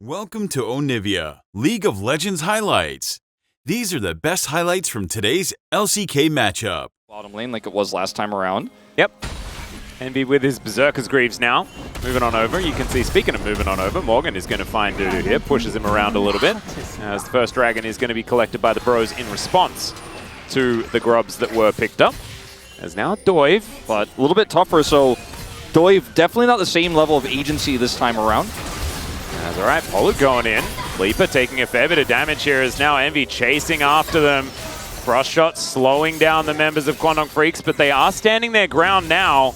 Welcome to Onivia, League of Legends highlights. These are the best highlights from today's LCK matchup. Bottom lane like it was last time around. Yep. Envy with his Berserker's Greaves now. Moving on over. You can see, speaking of moving on over, Morgan is going to find Dudu here. Pushes him around a little bit. As the first dragon is going to be collected by the bros in response to the grubs that were picked up. As now Doive, But a little bit tougher, so Doive definitely not the same level of agency this time around. that's all right. Polo going in. Leaper taking a fair bit of damage here as now Envy chasing after them. Frost shot slowing down the members of Kwangdong Freecs, but they are standing their ground now.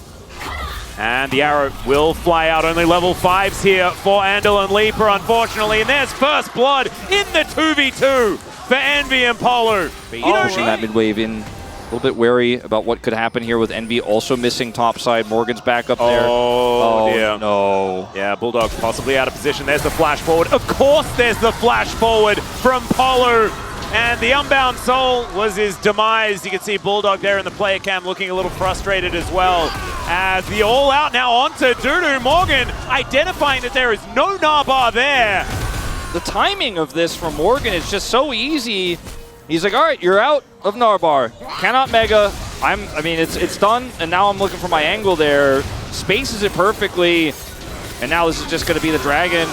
And the arrow will fly out. Only level 5s here for Andal and Leaper, unfortunately. And there's first blood in the 2v2 for Envy and Polo. Pushing that mid wave in. A little bit wary about what could happen here with Envy also missing topside. Morgan's back up there. Oh dear. No. Yeah, Bulldog possibly out of position. There's the flash forward. Of course there's the flash forward from Polo. And the Unbound Soul was his demise. You can see Bulldog there in the player cam looking a little frustrated as well. As the all out now onto Dudu. Morgan identifying that there is no Narbar there. The timing of this from Morgan is just so easy. He's like, all right, you're out of Narbar. Cannot Mega. I mean, it's done, and now I'm looking for my angle there. Spaces it perfectly, and now this is just going to be the dragon.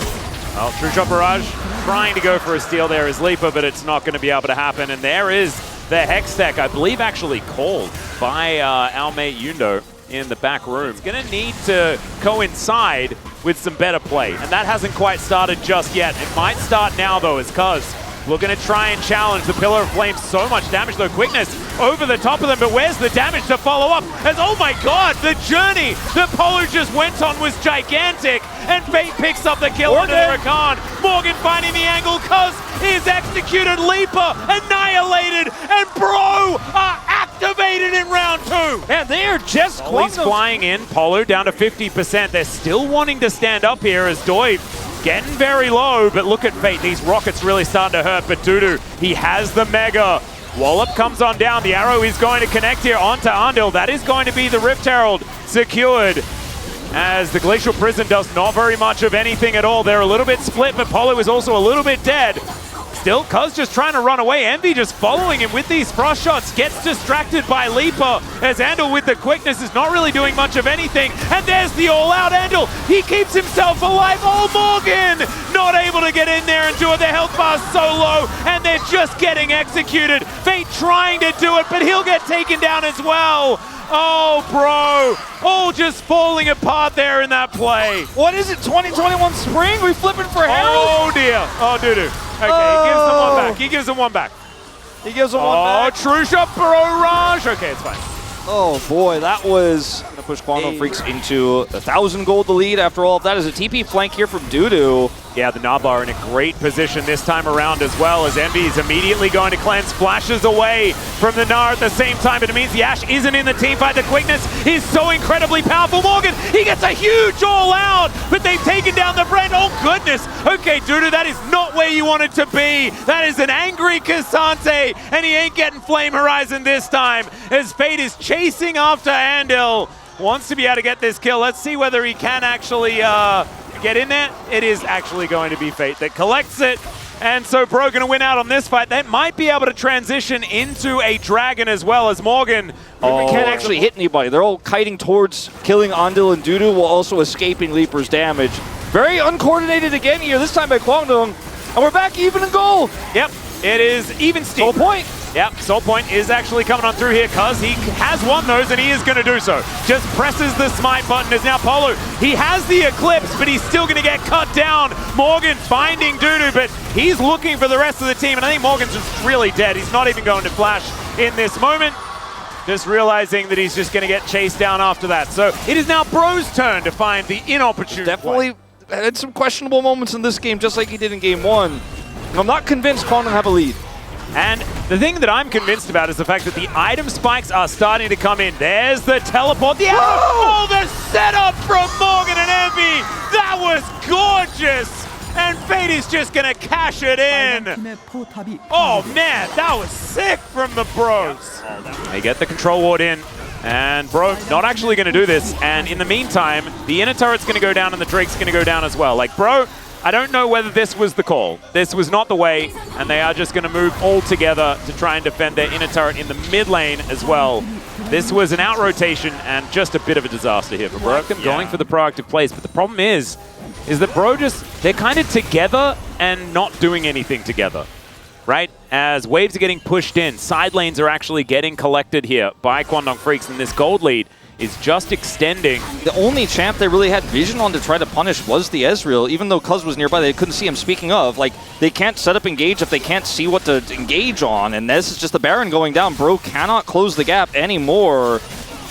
Well, True Shot Barrage trying to go for a steal there as Leaper, but it's not going to be able to happen. And there is the Hex Tech, I believe actually called by our mate Yundo in the back room. It's going to need to coincide with some better play, and that hasn't quite started just yet. It might start now, though, as Cuz we're going to try and challenge the Pillar of Flame. So much damage, though. Quickness over the top of them, but where's the damage to follow up? As, oh my god, the journey that Polo just went on was gigantic. And Fate picks up the kill onto the Rakan. Morgan finding the angle. Cuz is executed. Leaper annihilated. And Bro are activated in round 2. And they are just He's flying in. Polo down to 50%. They're still wanting to stand up here as Doive getting very low, but look at Fate. These rockets really starting to hurt, but Dudu, he has the Mega. Wallop comes on down. The arrow is going to connect here onto Andal. That is going to be the Rift Herald secured. As the Glacial Prison does not very much of anything at all. They're a little bit split, but Polo is also a little bit dead. Still, Cuz just trying to run away. Envy just following him with these frost shots. Gets distracted by Leaper as Andal with the quickness is not really doing much of anything. And there's the all-out Andal. He keeps himself alive. Oh, Morgan! Not able to get in there and do it. Their health bar's so low, and they're just getting executed. Fate trying to do it, but he'll get taken down as well. Oh, Bro. All just falling apart there in that play. What is it, 2021 spring? We flipping for Herald? Oh, dear. Oh, Dudu. Okay, he gives them one back. He gives them one back. He gives them one back. Oh, True Shot Barrage. Okay, it's fine. Oh boy, that was gonna push Kwangdong Freecs into 1,000 gold the lead. After all of that is a TP flank here from Dudu. Yeah, the Narbar in a great position this time around as well, as Envy is immediately going to cleanse, flashes away from the Gnar at the same time, but it means the Ashe isn't in the team fight. The quickness is so incredibly powerful. Morgan, he gets a huge all out, but they've taken down the Brand. Oh goodness. Okay, Dudu, that is not where you want it to be. That is an angry Cassante, and he ain't getting Flame Horizon this time, as Fate is chasing after Andal. Wants to be able to get this kill. Let's see whether he can actually get in there. It is actually going to be Fate that collects it. And so Bro going to win out on this fight. They might be able to transition into a dragon as well as Morgan. Oh, can't actually hit anybody. They're all kiting towards killing Andal and Dudu while also escaping Leaper's damage. Very uncoordinated again here, this time by Kwangdong. And we're back even in goal. Yep, it is even Steve. Soul Point. Yep, Soul Point is actually coming on through here, Cuz he has won those and he is going to do so. Just presses the smite button as now Polo, he has the Eclipse, but he's still going to get cut down. Morgan finding Dudu, but he's looking for the rest of the team, and I think Morgan's just really dead. He's not even going to flash in this moment. Just realizing that he's just going to get chased down after that. So it is now Bro's turn to find the inopportune Definitely had some questionable moments in this game, just like he did in game 1. I'm not convinced Kwangdong have a lead. And the thing that I'm convinced about is the fact that the item spikes are starting to come in. There's the teleport. The oh, the setup from Morgan and Envy. That was gorgeous. And Fate is just going to cash it in. Oh, man, that was sick from the Bros. They get the control ward in. And Bro, not actually going to do this. And in the meantime, the inner turret's going to go down and the Drake's going to go down as well. Like, Bro, I don't know whether this was the call. This was not the way, and they are just going to move all together to try and defend their inner turret in the mid lane as well. This was an out rotation and just a bit of a disaster here for Bro. Them going for the proactive plays, but the problem is that Bro they're kind of together and not doing anything together, right? As waves are getting pushed in, side lanes are actually getting collected here by Kwangdong Freecs, and this gold lead is just extending. The only champ they really had vision on to try to punish was the Ezreal, even though Cuz was nearby, they couldn't see him. Speaking of, like, they can't set up engage if they can't see what to engage on, and this is just the Baron going down. Bro cannot close the gap anymore.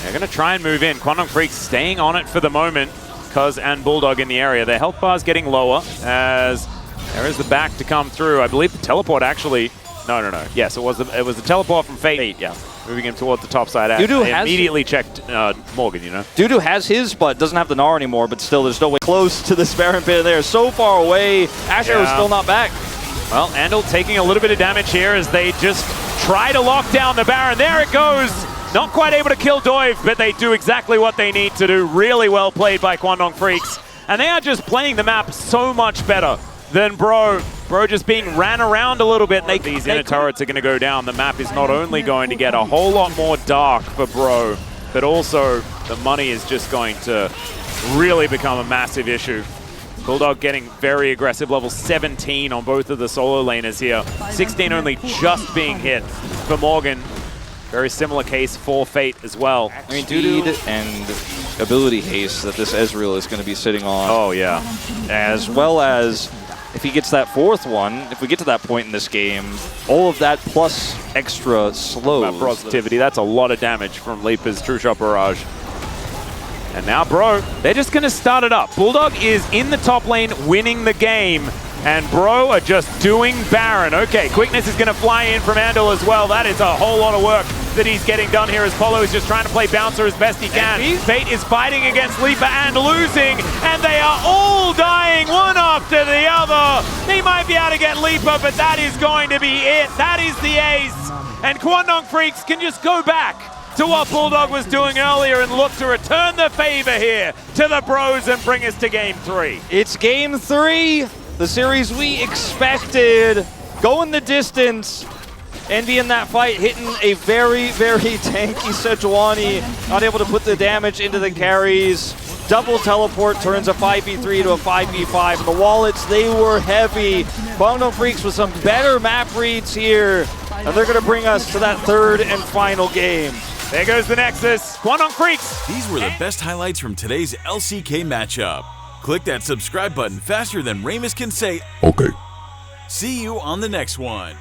They're going to try and move in. Kwangdong Freecs staying on it for the moment. Cuz and Bulldog in the area. Their health bar is getting lower as there is the back to come through. I believe the teleport actually... No. Yes, it was the teleport from Fate. Yeah. Moving him towards the top side. They immediately checked Morgan, you know. Dudu has his, but doesn't have the Gnar anymore, but still there's no way close to this Baron pit there. So far away. Asher was still not back. Well, Andal taking a little bit of damage here as they just try to lock down the Baron. There it goes. Not quite able to kill Doive, but they do exactly what they need to do. Really well played by Kwangdong Freecs. And they are just playing the map so much better than Bro. Bro just being ran around a little bit. These inner turrets are going to go down. The map is not only going to get a whole lot more dark for Bro, but also the money is just going to really become a massive issue. Bulldog getting very aggressive, level 17 on both of the solo laners here. 16 only just being hit for Morgan. Very similar case for Fate as well. I mean, speed and ability haste that this Ezreal is going to be sitting on. Oh, yeah. As well as if he gets that fourth one, if we get to that point in this game, all of that plus extra slows. Positivity, that's a lot of damage from Leaper's True Shot Barrage. And now Bro, they're just going to start it up. Bulldog is in the top lane winning the game, and Bro are just doing Baron. Okay, quickness is going to fly in from Andal as well. That is a whole lot of work that he's getting done here as Polo is just trying to play Bouncer as best he can. Fate is fighting against Leaper and losing, and they are all dying one after the other. They might be able to get Leaper, but that is going to be it. That is the ace, and Kwangdong Freecs can just go back to what Bulldog was doing earlier and look to return the favor here to the Bros and bring us to Game 3. It's Game 3, the series we expected. Going the distance. Envy in that fight, hitting a very, very tanky Sejuani. Not able to put the damage into the carries. Double teleport turns a 5v3 to a 5v5. The wallets, they were heavy. Kwangdong Freecs with some better map reads here. And they're going to bring us to that third and final game. There goes the Nexus. Kwangdong Freecs. These were the best highlights from today's LCK matchup. Click that subscribe button faster than Ramus can say, okay. See you on the next one.